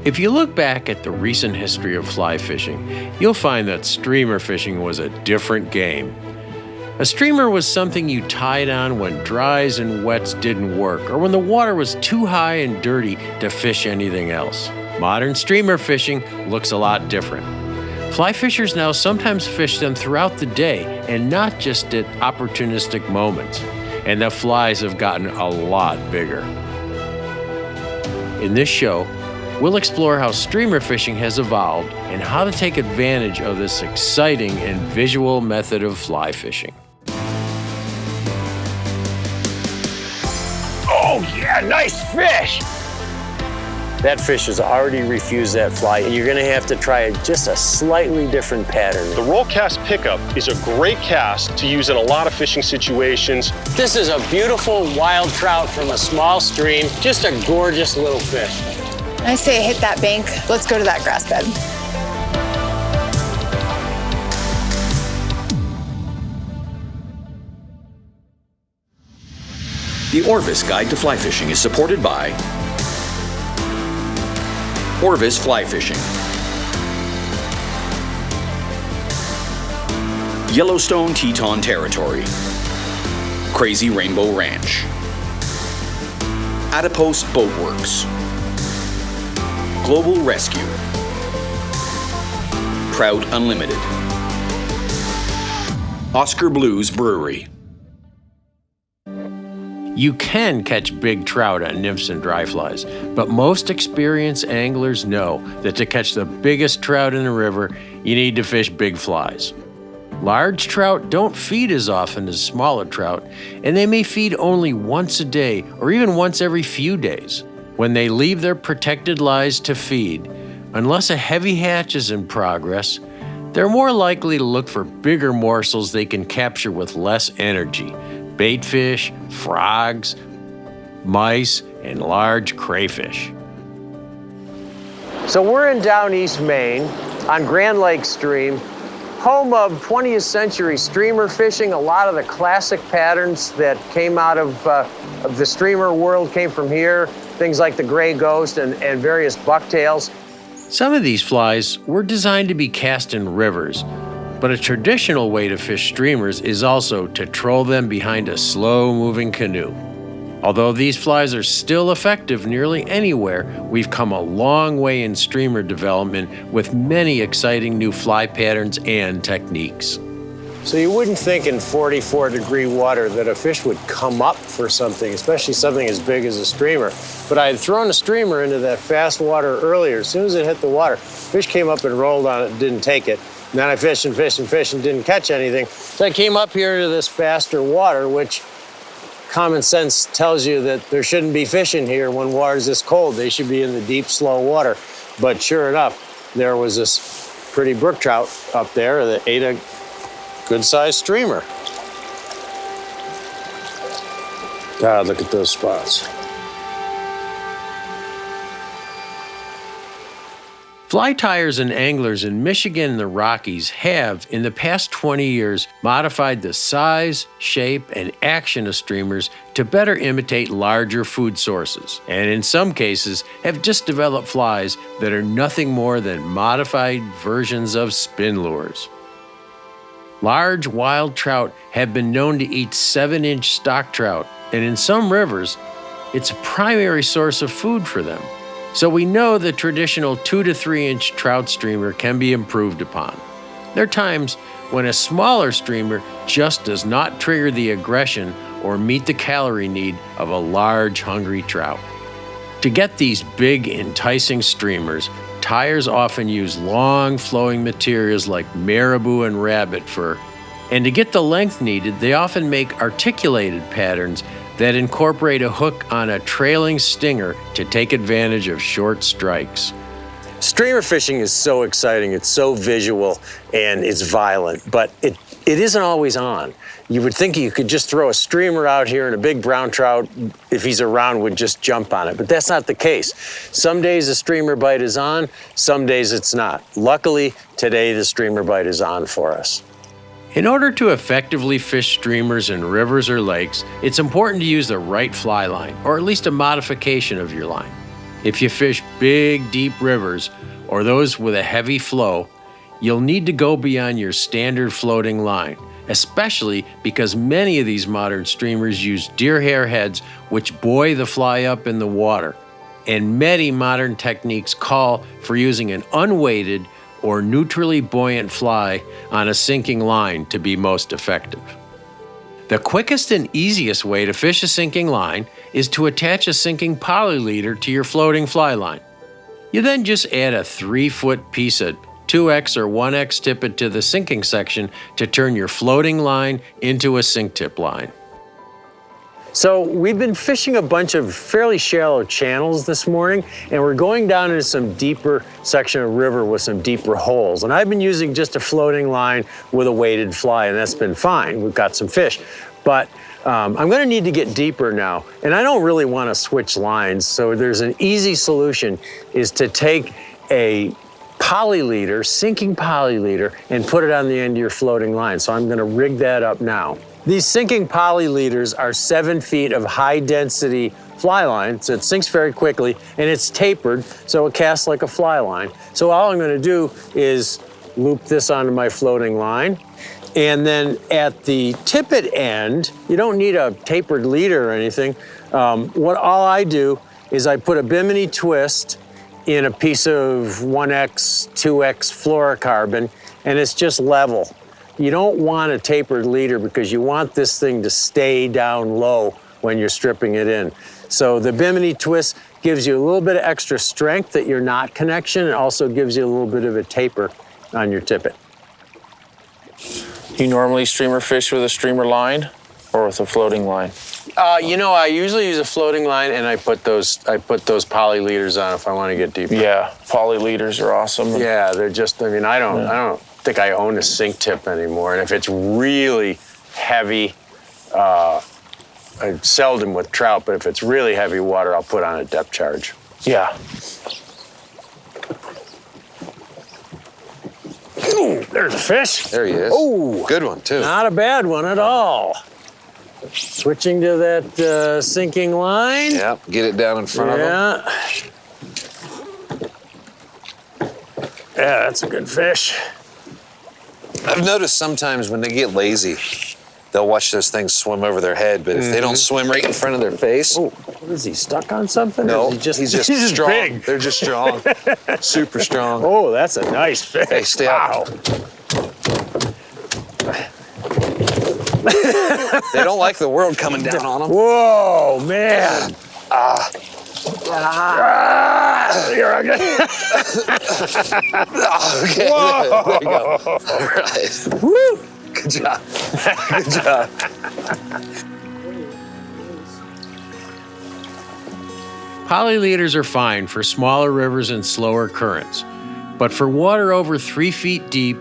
If you look back at the recent history of fly fishing, you'll find that streamer fishing was a different game. A streamer was something you tied on when dries and wets didn't work, or when the water was too high and dirty to fish anything else. Modern streamer fishing looks a lot different. Fly fishers now sometimes fish them throughout the day and not just at opportunistic moments. And the flies have gotten a lot bigger. In this show, we'll explore how streamer fishing has evolved and how to take advantage of this exciting and visual method of fly fishing. Oh yeah, nice fish! That fish has already refused that fly, and you're gonna have to try just a slightly different pattern. The roll cast pickup is a great cast to use in a lot of fishing situations. This is a beautiful wild trout from a small stream, just a gorgeous little fish. I say hit that bank. Let's go to that grass bed. The ORVIS Guide to Fly Fishing is supported by ORVIS Fly Fishing, Yellowstone Teton Territory, Crazy Rainbow Ranch, Adipose Boat Works, Global Rescue, Trout Unlimited, Oscar Blues Brewery. You can catch big trout on nymphs and dry flies, but most experienced anglers know that to catch the biggest trout in the river, you need to fish big flies. Large trout don't feed as often as smaller trout, and they may feed only once a day or even once every few days. When they leave their protected lies to feed, unless a heavy hatch is in progress, they're more likely to look for bigger morsels they can capture with less energy. Baitfish, frogs, mice, and large crayfish. So we're in down East Maine on Grand Lake Stream, home of 20th century streamer fishing. A lot of the classic patterns that came out of the streamer world came from here. Things like the gray ghost and various bucktails. Some of these flies were designed to be cast in rivers, but a traditional way to fish streamers is also to troll them behind a slow-moving canoe. Although these flies are still effective nearly anywhere, we've come a long way in streamer development with many exciting new fly patterns and techniques. So you wouldn't think in 44-degree water that a fish would come up for something, especially something as big as a streamer. But I had thrown a streamer into that fast water earlier. As soon as it hit the water, fish came up and rolled on it and didn't take it. And then I fished and fished and fished and didn't catch anything. So I came up here to this faster water, which common sense tells you that there shouldn't be fish in here when water's this cold. They should be in the deep, slow water. But sure enough, there was this pretty brook trout up there that ate a good-sized streamer. God, look at those spots. Fly tyers and anglers in Michigan and the Rockies have, in the past 20 years, modified the size, shape, and action of streamers to better imitate larger food sources, and in some cases have just developed flies that are nothing more than modified versions of spin lures. Large wild trout have been known to eat 7-inch stock trout, and in some rivers, it's a primary source of food for them. So we know the traditional 2 to 3-inch trout streamer can be improved upon. There are times when a smaller streamer just does not trigger the aggression or meet the calorie need of a large, hungry trout. To get these big, enticing streamers, tyers often use long, flowing materials like marabou and rabbit fur. And to get the length needed, they often make articulated patterns that incorporate a hook on a trailing stinger to take advantage of short strikes. Streamer fishing is so exciting, it's so visual, and it's violent, but it isn't always on. You would think you could just throw a streamer out here and a big brown trout, if he's around, would just jump on it, but that's not the case. Some days the streamer bite is on, some days it's not. Luckily, today the streamer bite is on for us. In order to effectively fish streamers in rivers or lakes, it's important to use the right fly line, or at least a modification of your line. If you fish big, deep rivers or those with a heavy flow, you'll need to go beyond your standard floating line, especially because many of these modern streamers use deer hair heads which buoy the fly up in the water. And many modern techniques call for using an unweighted or neutrally buoyant fly on a sinking line to be most effective. The quickest and easiest way to fish a sinking line is to attach a sinking poly leader to your floating fly line. You then just add a 3-foot piece of 2X or 1X tippet to the sinking section to turn your floating line into a sink tip line. So we've been fishing a bunch of fairly shallow channels this morning, and we're going down into some deeper section of river with some deeper holes. And I've been using just a floating line with a weighted fly, and that's been fine. We've got some fish. But I'm gonna need to get deeper now, and I don't really wanna switch lines, so there's an easy solution, is to take a poly leader, sinking poly leader, and put it on the end of your floating line. So I'm gonna rig that up now. These sinking poly leaders are 7 feet of high density fly line, so it sinks very quickly, and it's tapered, so it casts like a fly line. So all I'm gonna do is loop this onto my floating line, and then at the tippet end, you don't need a tapered leader or anything. All I do is I put a bimini twist in a piece of 1X, 2X fluorocarbon, and it's just level. You don't want a tapered leader because you want this thing to stay down low when you're stripping it in. So the bimini twist gives you a little bit of extra strength at your knot connection. It also gives you a little bit of a taper on your tippet. You normally streamer fish with a streamer line or with a floating line? You know, I usually use a floating line, and I put those poly leaders on if I want to get deeper. Yeah, poly leaders are awesome. Yeah, they're just, I mean, I don't think I own a sink tip anymore. And if it's really heavy, I seldom with trout, but if it's really heavy water, I'll put on a depth charge. Yeah. Ooh, there's a fish. There he is. Oh, good one too. Not a bad one at all. Switching to that sinking line. Yep, get it down in front of him. Yeah, that's a good fish. I've noticed sometimes when they get lazy, they'll watch those things swim over their head, but if they don't swim right in front of their face. Oh, what is he, stuck on something? No, he's just he's strong. Big. They're just strong. Super strong. Oh, that's a nice fish. Hey, stay wow. out. They don't like the world coming down on them. Whoa, man. Here I go. Okay, whoa. there you go. All right. Woo. Good job. Good job. Poly leaders are fine for smaller rivers and slower currents, but for water over 3 feet deep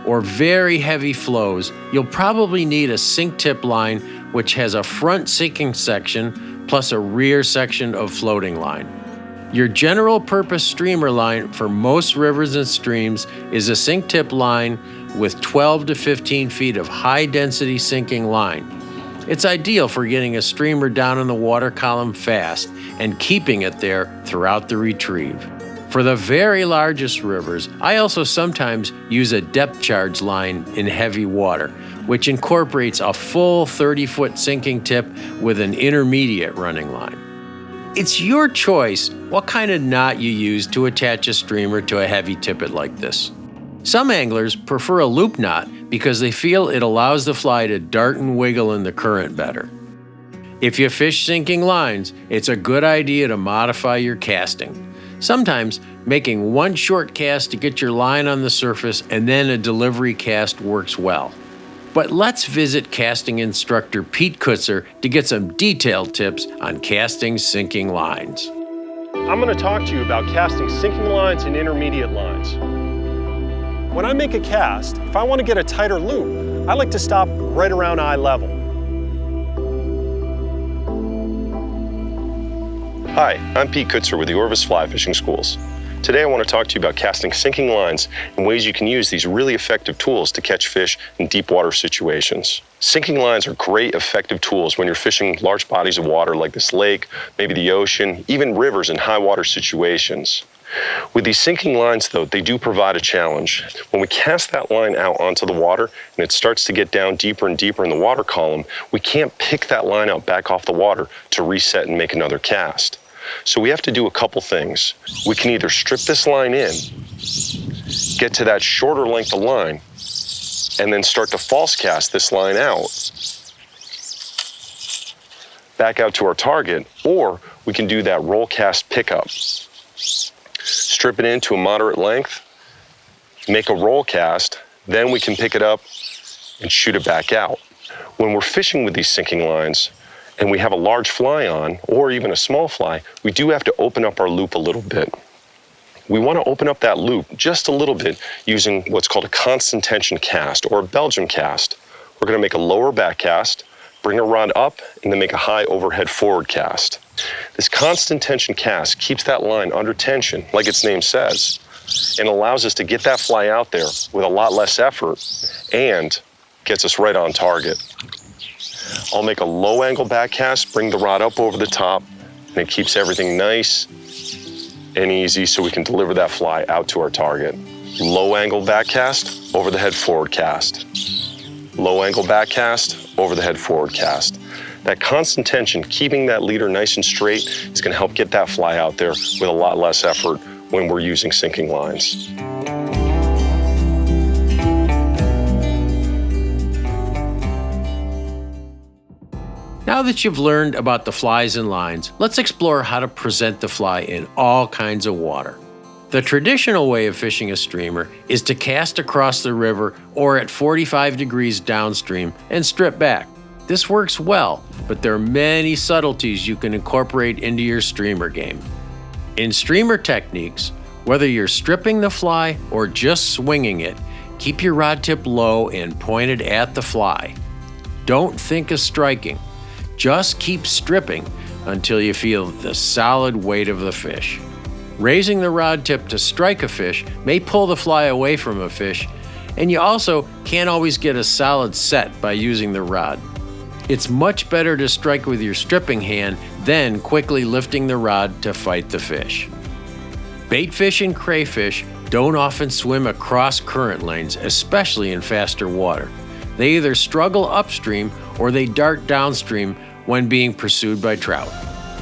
or very heavy flows, you'll probably need a sink tip line which has a front sinking section plus a rear section of floating line. Your general purpose streamer line for most rivers and streams is a sink tip line with 12 to 15 feet of high density sinking line. It's ideal for getting a streamer down in the water column fast and keeping it there throughout the retrieve. For the very largest rivers, I also sometimes use a depth charge line in heavy water, which incorporates a full 30-foot sinking tip with an intermediate running line. It's your choice what kind of knot you use to attach a streamer to a heavy tippet like this. Some anglers prefer a loop knot because they feel it allows the fly to dart and wiggle in the current better. If you fish sinking lines, it's a good idea to modify your casting. Sometimes making one short cast to get your line on the surface and then a delivery cast works well. But let's visit casting instructor Pete KUTZER to get some detailed tips on casting sinking lines. I'm going to talk to you about casting sinking lines and intermediate lines. When I make a cast, if I want to get a tighter loop, I like to stop right around eye level. Hi, I'm Pete KUTZER with the ORVIS Fly Fishing Schools. Today I want to talk to you about casting sinking lines and ways you can use these really effective tools to catch fish in deep water situations. Sinking lines are great, effective tools when you're fishing large bodies of water like this lake, maybe the ocean, even rivers in high water situations. With these sinking lines, though, they do provide a challenge. When we cast that line out onto the water and it starts to get down deeper and deeper in the water column, we can't pick that line out back off the water to reset and make another cast. So we have to do a couple things. We can either strip this line in, get to that shorter length of line, and then start to false cast this line out, back out to our target, or we can do that roll cast pickup. Strip it into a moderate length, make a roll cast, then we can pick it up and shoot it back out. When we're fishing with these sinking lines and we have a large fly on, or even a small fly, we do have to open up our loop a little bit. We want to open up that loop just a little bit using what's called a constant tension cast or a Belgian cast. We're going to make a lower back cast, bring a rod up, and then make a high overhead forward cast. This constant tension cast keeps that line under tension, like its name says, and allows us to get that fly out there with a lot less effort and gets us right on target. I'll make a low angle back cast, bring the rod up over the top, and it keeps everything nice and easy so we can deliver that fly out to our target. Low angle back cast, over the head forward cast. Low angle back cast, over the head forward cast. That constant tension, keeping that leader nice and straight, is going to help get that fly out there with a lot less effort when we're using sinking lines. Now that you've learned about the flies and lines, let's explore how to present the fly in all kinds of water. The traditional way of fishing a streamer is to cast across the river or at 45 degrees downstream and strip back. This works well, but there are many subtleties you can incorporate into your streamer game. In streamer techniques, whether you're stripping the fly or just swinging it, keep your rod tip low and pointed at the fly. Don't think of striking. Just keep stripping until you feel the solid weight of the fish. Raising the rod tip to strike a fish may pull the fly away from a fish, and you also can't always get a solid set by using the rod. It's much better to strike with your stripping hand than quickly lifting the rod to fight the fish. Baitfish and crayfish don't often swim across current lanes, especially in faster water. They either struggle upstream or they dart downstream when being pursued by trout.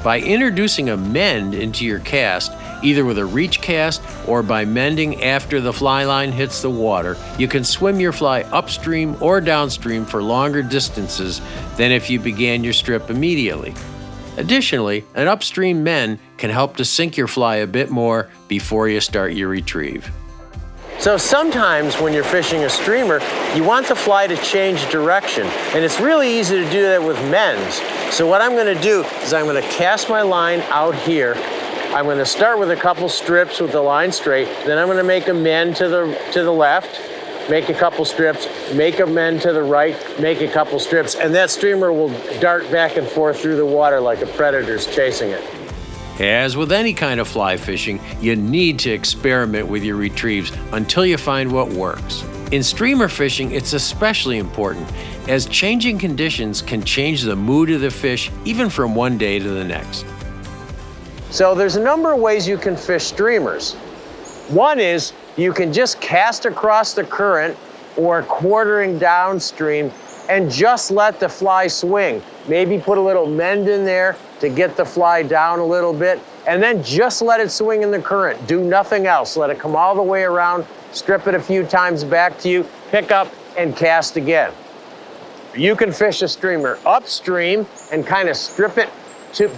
By introducing a mend into your cast, either with a reach cast or by mending after the fly line hits the water, you can swim your fly upstream or downstream for longer distances than if you began your strip immediately. Additionally, an upstream mend can help to sink your fly a bit more before you start your retrieve. So sometimes when you're fishing a streamer, you want the fly to change direction, and it's really easy to do that with mends. So what I'm going to do is I'm going to cast my line out here. I'm going to start with a couple strips with the line straight, then I'm going to make a mend to the left, make a couple strips, make a mend to the right, make a couple strips, and that streamer will dart back and forth through the water like a predator's chasing it. As with any kind of fly fishing, you need to experiment with your retrieves until you find what works. In streamer fishing, it's especially important, as changing conditions can change the mood of the fish even from one day to the next. So there's a number of ways you can fish streamers. One is you can just cast across the current or quartering downstream and just let the fly swing. Maybe put a little mend in there to get the fly down a little bit, and then just let it swing in the current. Do nothing else. Let it come all the way around, strip it a few times back to you, pick up and cast again. You can fish a streamer upstream and kind of strip it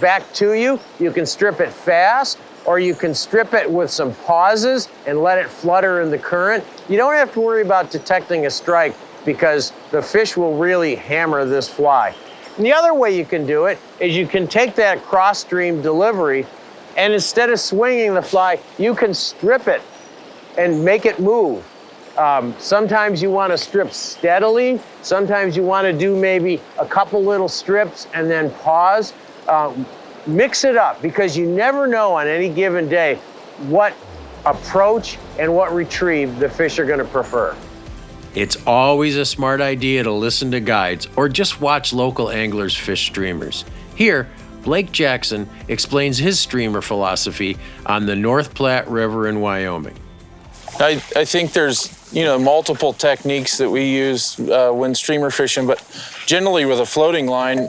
back to you. You can strip it fast, or you can strip it with some pauses and let it flutter in the current. You don't have to worry about detecting a strike because the fish will really hammer this fly. And the other way you can do it is you can take that cross-stream delivery, and instead of swinging the fly, you can strip it and make it move. Sometimes you want to strip steadily. Sometimes you want to do maybe a couple little strips and then pause. Mix it up, because you never know on any given day what approach and what retrieve the fish are going to prefer. It's always a smart idea to listen to guides or just watch local anglers fish streamers. Here, Blake Jackson explains his streamer philosophy on the North Platte River in Wyoming. I think there's multiple techniques that we use when streamer fishing, but generally with a floating line,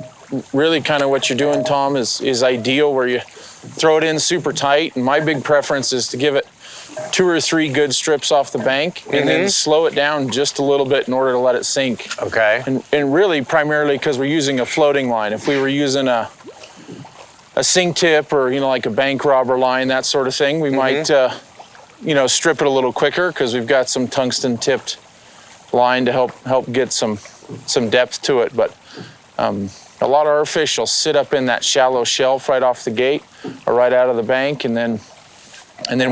really kind of what you're doing, Tom, is ideal, where you throw it in super tight. And my big preference is to give it 2 or 3 good strips off the bank and then slow it down just a little bit in order to let it sink. Okay. And really primarily because we're using a floating line. If we were using a sink tip or like a bank robber line, that sort of thing, we might strip it a little quicker because we've got some tungsten tipped line to help get some depth to it. But a lot of our fish will sit up in that shallow shelf right off the gate or right out of the bank, and then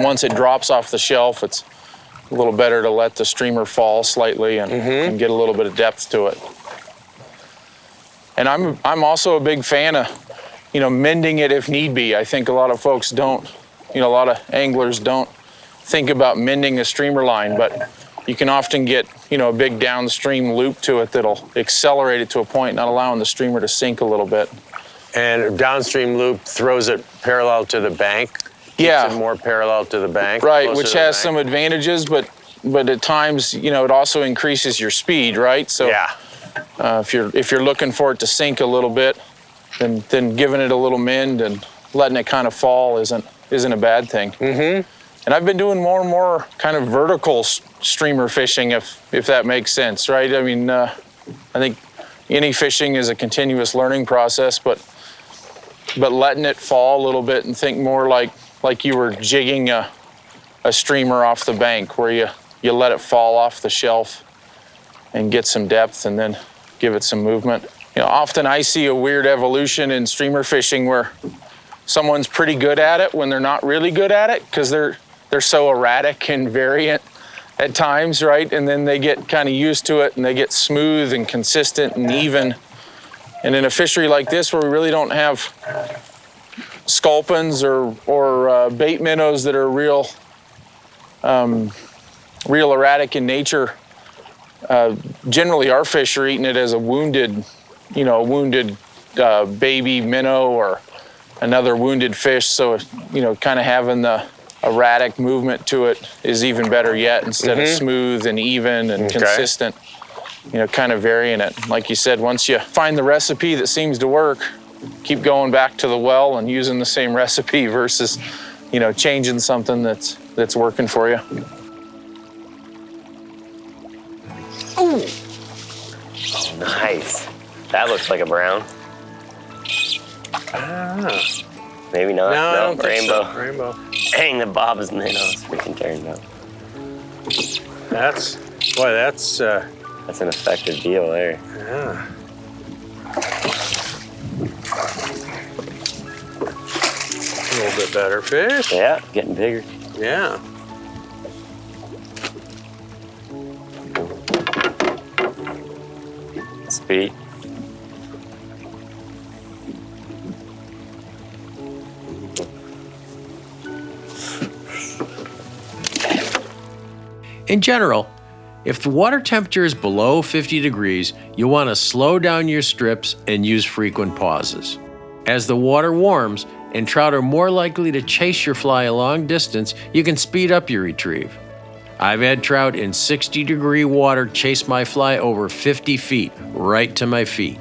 once it drops off the shelf, it's a little better to let the streamer fall slightly and get a little bit of depth to it. And I'm also a big fan of mending it if need be. I think a lot of folks don't, a lot of anglers don't think about mending a streamer line, but you can often get, a big downstream loop to it that'll accelerate it to a point, not allowing the streamer to sink a little bit. And downstream loop throws it parallel to the bank? Yeah. Keeps it more parallel to the bank? Right, which has some advantages, but at times, it also increases your speed, right? So yeah. If you're looking for it to sink a little bit, then giving it a little mend and letting it kind of fall isn't a bad thing. And I've been doing more and more kind of vertical streamer fishing, if that makes sense, right? I mean, I think any fishing is a continuous learning process, but letting it fall a little bit and think more like you were jigging a streamer off the bank, where you let it fall off the shelf and get some depth and then give it some movement. Often I see a weird evolution in streamer fishing where someone's pretty good at it when they're not really good at it, because they're so erratic and variant at times, right? And then they get kind of used to it and they get smooth and consistent and even. And in a fishery like this, where we really don't have sculpins or bait minnows that are real erratic in nature, generally our fish are eating it as a wounded baby minnow or another wounded fish. So, kind of having the erratic movement to it is even better yet, instead of smooth and even and consistent, kind of varying it. Like you said, once you find the recipe that seems to work, keep going back to the well and using the same recipe versus, changing something that's working for you. Ooh. Oh, nice. That looks like a brown. Maybe not. No, I don't think rainbow. so. Rainbow. Dang, the bob's minnows freaking turned up. That's That's an effective deal there. yeah. A little bit better fish. Yeah, getting bigger. Yeah. Speed. In general, if the water temperature is below 50 degrees, you'll want to slow down your strips and use frequent pauses. As the water warms and trout are more likely to chase your fly a long distance, you can speed up your retrieve. I've had trout in 60-degree water chase my fly over 50 feet, right to my feet.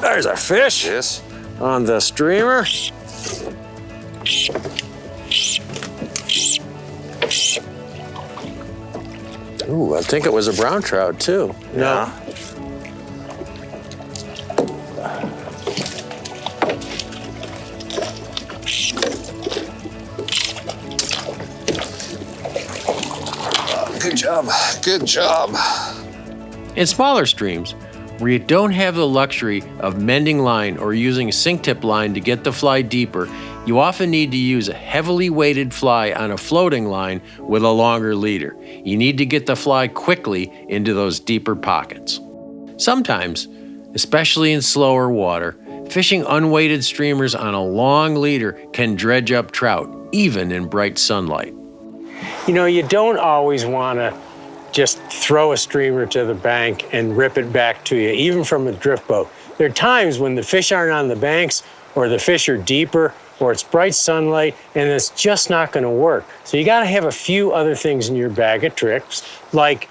There's a fish. Yes. On the streamer. Ooh, I think it was a brown trout too. Yeah. Good job. Good job. In smaller streams, where you don't have the luxury of mending line or using a sink tip line to get the fly deeper, you often need to use a heavily weighted fly on a floating line with a longer leader. You need to get the fly quickly into those deeper pockets. Sometimes, especially in slower water, Fishing unweighted streamers on a long leader can dredge up trout, even in bright sunlight. You know, you don't always want to just throw a streamer to the bank and rip it back to you, even from a drift boat. There are times when the fish aren't on the banks, or the fish are deeper, or it's bright sunlight, and it's just not going to work. So you got to have a few other things in your bag of tricks, like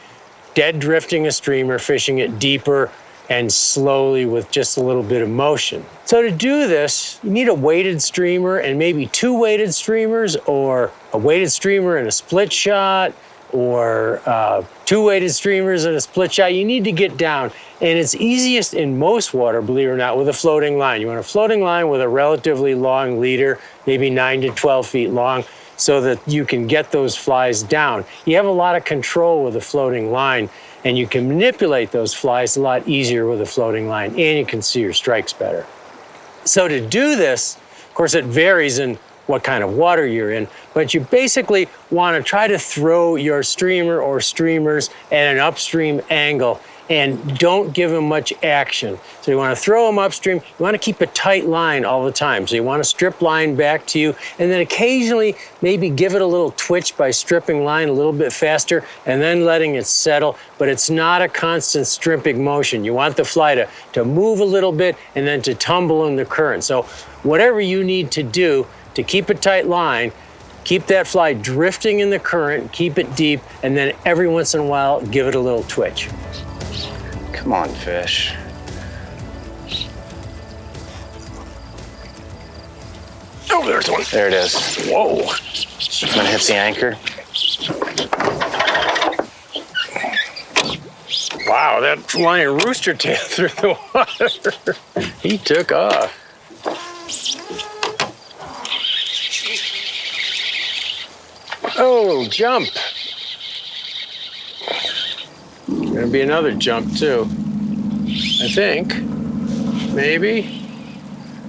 dead drifting a streamer, fishing it deeper and slowly with just a little bit of motion. So to do this, you need a weighted streamer and maybe 2 weighted streamers, or a weighted streamer and a split shot, or 2 weighted streamers and a split shot. You need to get down. And it's easiest in most water, believe it or not, with a floating line. You want a floating line with a relatively long leader, maybe 9 to 12 feet long, so that you can get those flies down. You have a lot of control with a floating line, and you can manipulate those flies a lot easier with a floating line, and you can see your strikes better. So to do this, of course, it varies in what kind of water you're in, but you basically want to try to throw your streamer or streamers at an upstream angle, and don't give them much action. So you want to throw them upstream. You want to keep a tight line all the time. So you want to strip line back to you, and then occasionally maybe give it a little twitch by stripping line a little bit faster and then letting it settle, but it's not a constant stripping motion. You want the fly to move a little bit and then to tumble in the current. So whatever you need to do to keep a tight line, keep that fly drifting in the current, keep it deep, and then every once in a while, give it a little twitch. Come on, fish. Oh, there's one. There it is. Whoa. Gonna hit the anchor. Wow, that flying rooster tail through the water. He took off. Oh, jump. Gonna be another jump too, I think. Maybe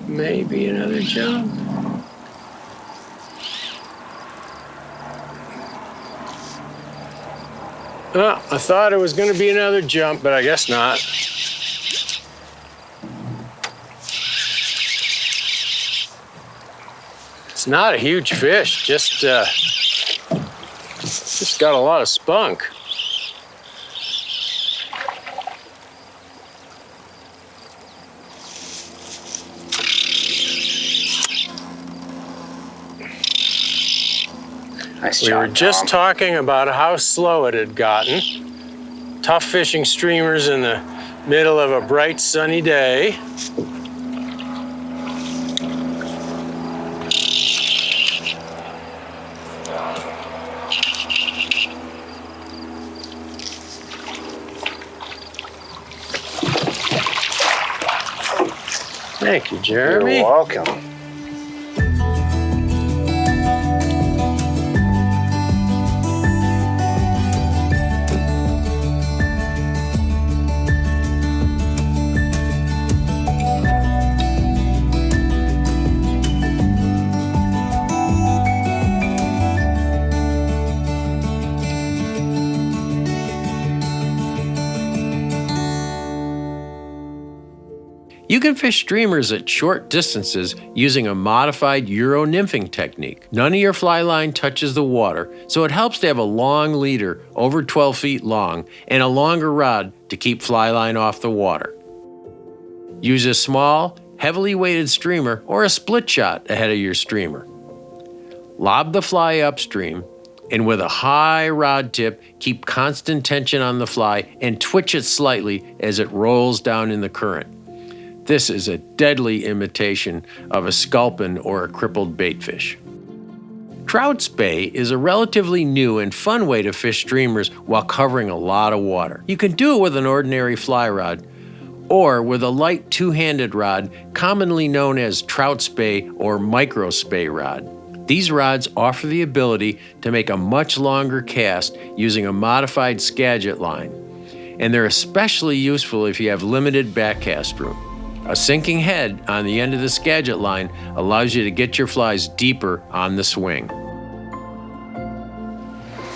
another jump. Oh, I thought it was gonna be another jump, but I guess not. It's not a huge fish, just got a lot of spunk. Nice We job, were just Tom. talking about how slow it had gotten. Tough fishing streamers in the middle of a bright sunny day. Thank you, Jeremy. You're welcome. You can fish streamers at short distances using a modified Euro nymphing technique. None of your fly line touches the water, so it helps to have a long leader, over 12 feet long, and a longer rod to keep fly line off the water. Use a small, heavily weighted streamer or a split shot ahead of your streamer. Lob the fly upstream, and with a high rod tip, keep constant tension on the fly and twitch it slightly as it rolls down in the current. This is a deadly imitation of a sculpin or a crippled baitfish. Trout spey is a relatively new and fun way to fish streamers while covering a lot of water. You can do it with an ordinary fly rod or with a light two-handed rod commonly known as trout spey or micro spey rod. These rods offer the ability to make a much longer cast using a modified Skagit line, and they're especially useful if you have limited backcast room. A sinking head on the end of the Skagit line allows you to get your flies deeper on the swing.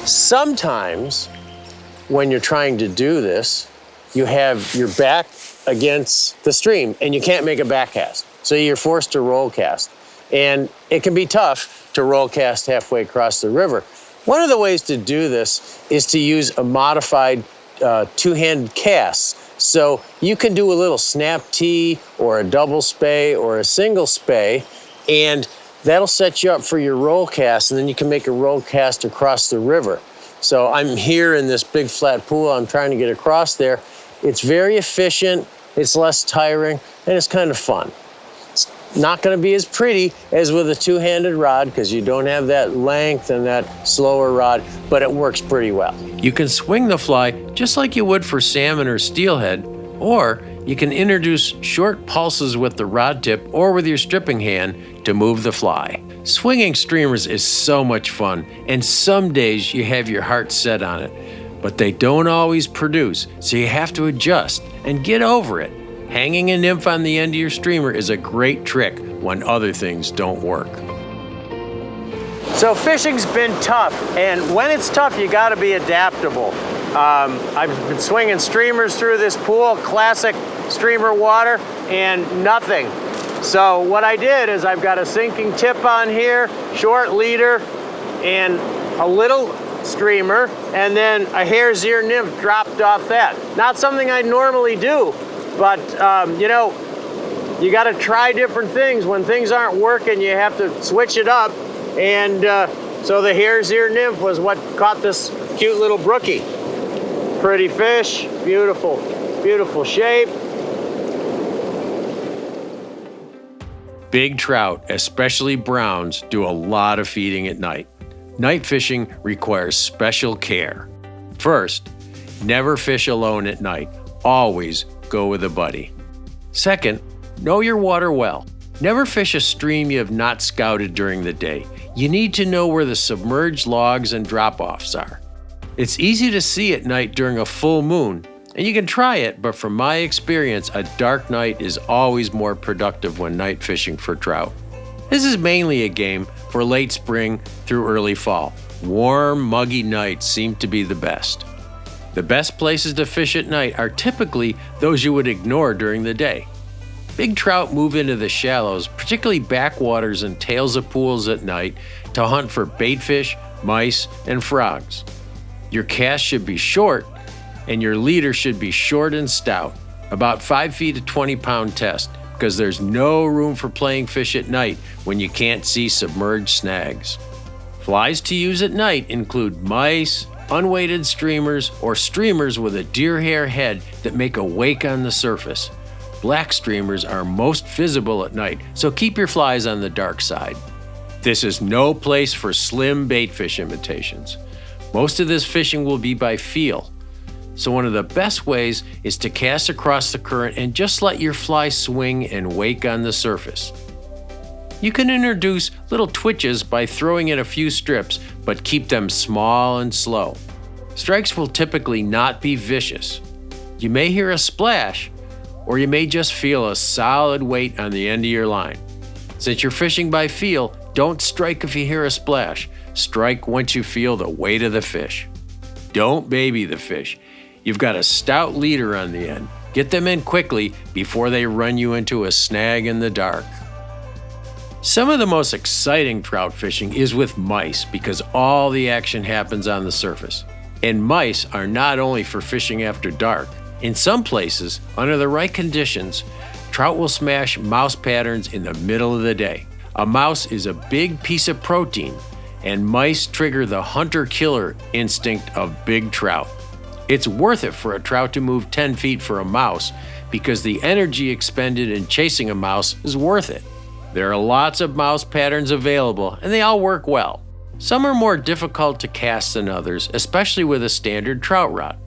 Sometimes when you're trying to do this, you have your back against the stream and you can't make a back cast. So you're forced to roll cast. And it can be tough to roll cast halfway across the river. One of the ways to do this is to use a modified two-handed cast. So you can do a little snap tee or a double spey or a single spey, and that'll set you up for your roll cast, and then you can make a roll cast across the river. So I'm here in this big flat pool, I'm trying to get across there. It's very efficient, it's less tiring, and it's kind of fun. It's not gonna be as pretty as with a two-handed rod because you don't have that length and that slower rod, but it works pretty well. You can swing the fly just like you would for salmon or steelhead, or you can introduce short pulses with the rod tip or with your stripping hand to move the fly. Swinging streamers is so much fun, and some days you have your heart set on it, but they don't always produce, so you have to adjust and get over it. Hanging a nymph on the end of your streamer is a great trick when other things don't work. So fishing's been tough, and when it's tough, you gotta be adaptable. I've been swinging streamers through this pool, classic streamer water, and nothing. So what I did is I've got a sinking tip on here, short leader, and a little streamer, and then a hare's ear nymph dropped off that. Not something I normally do, but you know, you gotta try different things. When things aren't working, you have to switch it up. And so the hare's ear nymph was what caught this cute little brookie. Pretty fish, beautiful, beautiful shape. Big trout, especially browns, do a lot of feeding at night. Night fishing requires special care. First, never fish alone at night. Always go with a buddy. Second, know your water well. Never fish a stream you have not scouted during the day. You need to know where the submerged logs and drop-offs are. It's easy to see at night during a full moon, and you can try it, but from my experience, a dark night is always more productive when night fishing for trout. This is mainly a game for late spring through early fall. Warm, muggy nights seem to be the best. The best places to fish at night are typically those you would ignore during the day. Big trout move into the shallows, particularly backwaters and tails of pools at night, to hunt for baitfish, mice, and frogs. Your cast should be short, and your leader should be short and stout, about 5 feet a 20-pound test, because there's no room for playing fish at night when you can't see submerged snags. Flies to use at night include mice, unweighted streamers, or streamers with a deer hair head that make a wake on the surface. Black streamers are most visible at night, so keep your flies on the dark side. This is no place for slim baitfish imitations. Most of this fishing will be by feel, so one of the best ways is to cast across the current and just let your fly swing and wake on the surface. You can introduce little twitches by throwing in a few strips, but keep them small and slow. Strikes will typically not be vicious. You may hear a splash, or you may just feel a solid weight on the end of your line. Since you're fishing by feel, don't strike if you hear a splash. Strike once you feel the weight of the fish. Don't baby the fish. You've got a stout leader on the end. Get them in quickly before they run you into a snag in the dark. Some of the most exciting trout fishing is with mice because all the action happens on the surface. And mice are not only for fishing after dark. In some places, under the right conditions, trout will smash mouse patterns in the middle of the day. A mouse is a big piece of protein, and mice trigger the hunter-killer instinct of big trout. It's worth it for a trout to move 10 feet for a mouse because the energy expended in chasing a mouse is worth it. There are lots of mouse patterns available, and they all work well. Some are more difficult to cast than others, especially with a standard trout rod.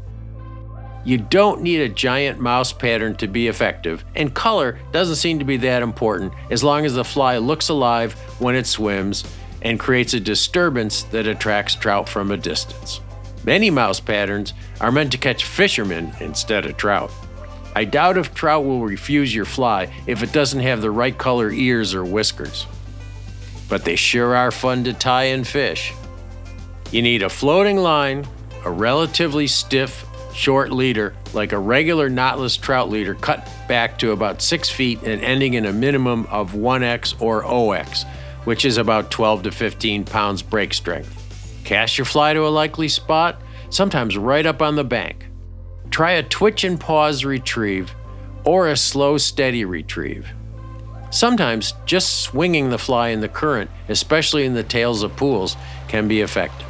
You don't need a giant mouse pattern to be effective, and color doesn't seem to be that important as long as the fly looks alive when it swims and creates a disturbance that attracts trout from a distance. Many mouse patterns are meant to catch fishermen instead of trout. I doubt if trout will refuse your fly if it doesn't have the right color ears or whiskers. But they sure are fun to tie and fish. You need a floating line, a relatively stiff, short leader, like a regular knotless trout leader, cut back to about 6 feet and ending in a minimum of 1X or OX, which is about 12 to 15 pounds break strength. Cast your fly to a likely spot, sometimes right up on the bank. Try a twitch and pause retrieve or a slow, steady retrieve. Sometimes just swinging the fly in the current, especially in the tails of pools, can be effective.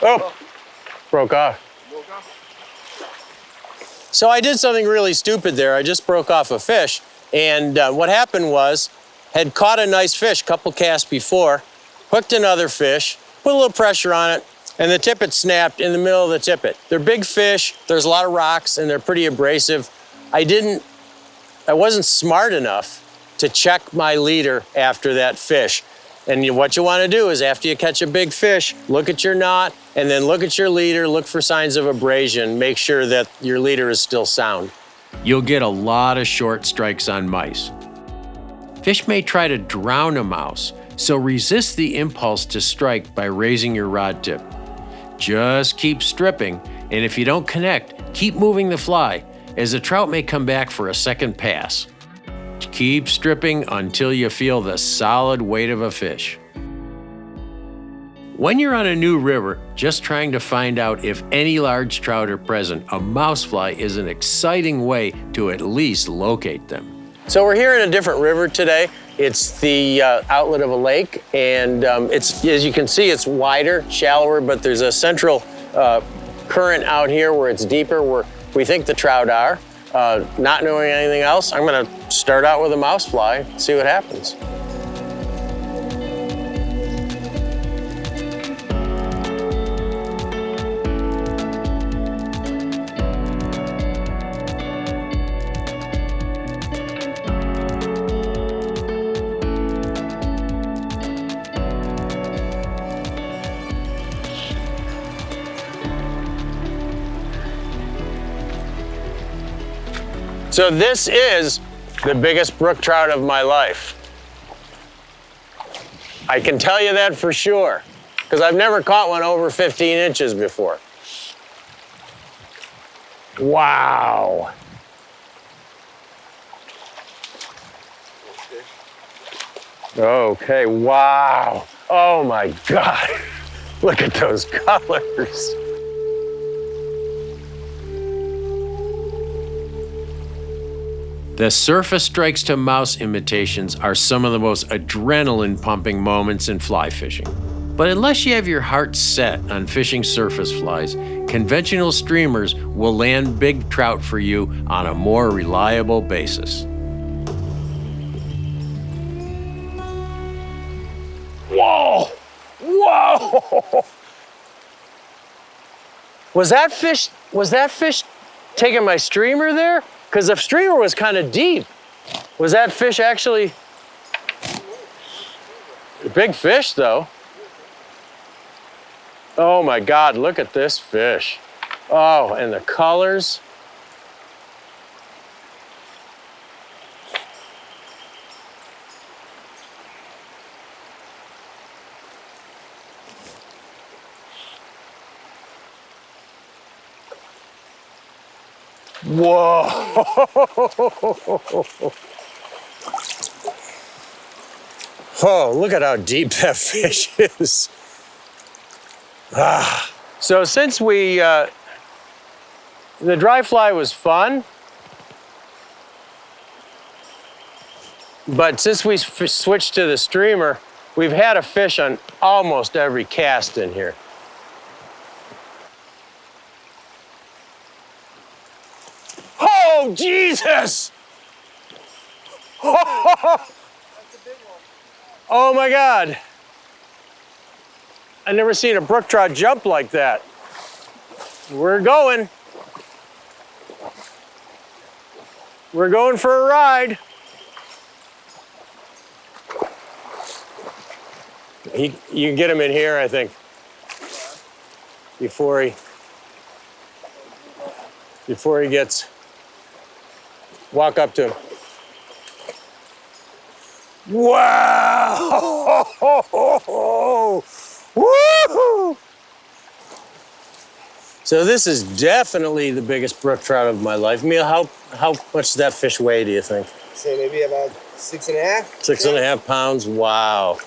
Oh, broke off. So I did something really stupid there. I just broke off a fish. And what happened was, had caught a nice fish a couple casts before, hooked another fish, put a little pressure on it, and the tippet snapped in the middle of the tippet. They're big fish, there's a lot of rocks, and they're pretty abrasive. I wasn't smart enough to check my leader after that fish. And what you want to do is after you catch a big fish, look at your knot, and then look at your leader, look for signs of abrasion, make sure that your leader is still sound. You'll get a lot of short strikes on mice. Fish may try to drown a mouse, so resist the impulse to strike by raising your rod tip. Just keep stripping, and if you don't connect, keep moving the fly, as the trout may come back for a second pass. Keep stripping until you feel the solid weight of a fish. When you're on a new river, just trying to find out if any large trout are present, a mousefly is an exciting way to at least locate them. So we're here in a different river today. It's the outlet of a lake, and it's, as you can see, it's wider, shallower, but there's a central current out here where it's deeper, where we think the trout are. Not knowing anything else, I'm gonna start out with a mousefly, see what happens. So this is the biggest brook trout of my life. I can tell you that for sure, because I've never caught one over 15 inches before. Wow. Okay, wow. Oh my God. Look at those colors. The surface strikes to mouse imitations are some of the most adrenaline-pumping moments in fly fishing. But unless you have your heart set on fishing surface flies, conventional streamers will land big trout for you on a more reliable basis. Whoa! Whoa! Was that fish taking my streamer there? Because the streamer was kind of deep. Was that fish actually a big fish though? Oh my God, look at this fish. Oh, and the colors. Whoa! Oh, look at how deep that fish is. Ah. So since the dry fly was fun, but since we switched to the streamer, we've had a fish on almost every cast in here. Oh, Jesus! Oh my God. I've never seen a brook trout jump like that. We're going. We're going for a ride. You can get him in here, I think, before he gets. Walk up to him. Wow! Woo! So this is definitely the biggest brook trout of my life. Emil, how much does that fish weigh, do you think? Say maybe about 6.5. 6.5 pounds, wow.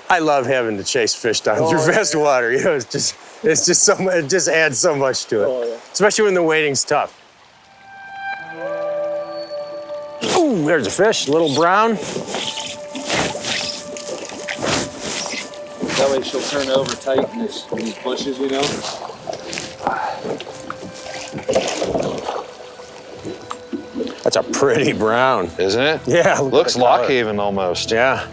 I love having to chase fish down through fast water. You know, it just adds so much to it. Oh, yeah. Especially when the wading's tough. Ooh, there's a fish, little brown. That way she'll turn over tight in these bushes, you know? That's a pretty brown. Isn't it? Yeah. Looks Lock Haven almost. Yeah.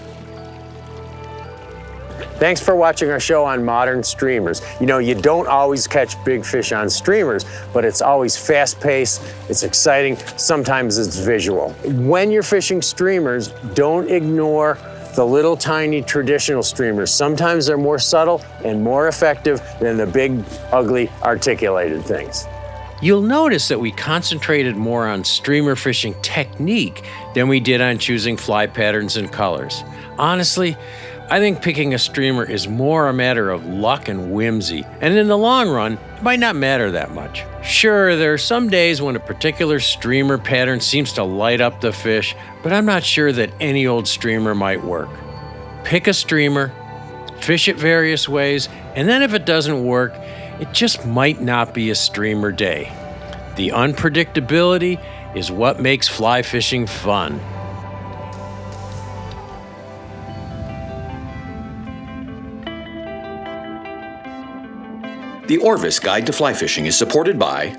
Thanks for watching our show on modern streamers. You know, you don't always catch big fish on streamers, but it's always fast-paced, it's exciting, sometimes it's visual. When you're fishing streamers, don't ignore the little tiny traditional streamers. Sometimes they're more subtle and more effective than the big, ugly, articulated things. You'll notice that we concentrated more on streamer fishing technique than we did on choosing fly patterns and colors. Honestly, I think picking a streamer is more a matter of luck and whimsy, and in the long run, it might not matter that much. Sure, there are some days when a particular streamer pattern seems to light up the fish, but I'm not sure that any old streamer might work. Pick a streamer, fish it various ways, and then if it doesn't work, it just might not be a streamer day. The unpredictability is what makes fly fishing fun. The ORVIS Guide to Fly Fishing is supported by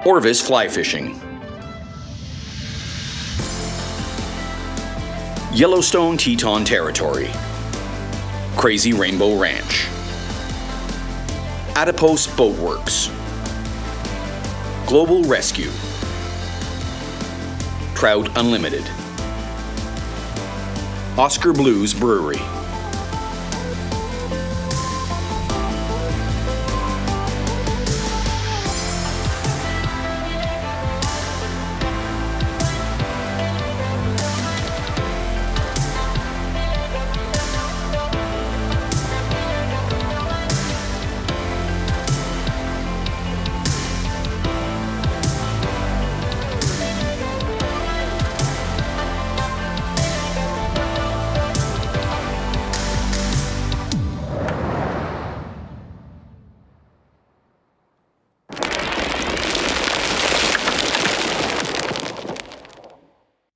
ORVIS Fly Fishing, Yellowstone Teton Territory, Crazy Rainbow Ranch, Adipose Boat Works, Global Rescue, Trout Unlimited, Oscar Blues Brewery.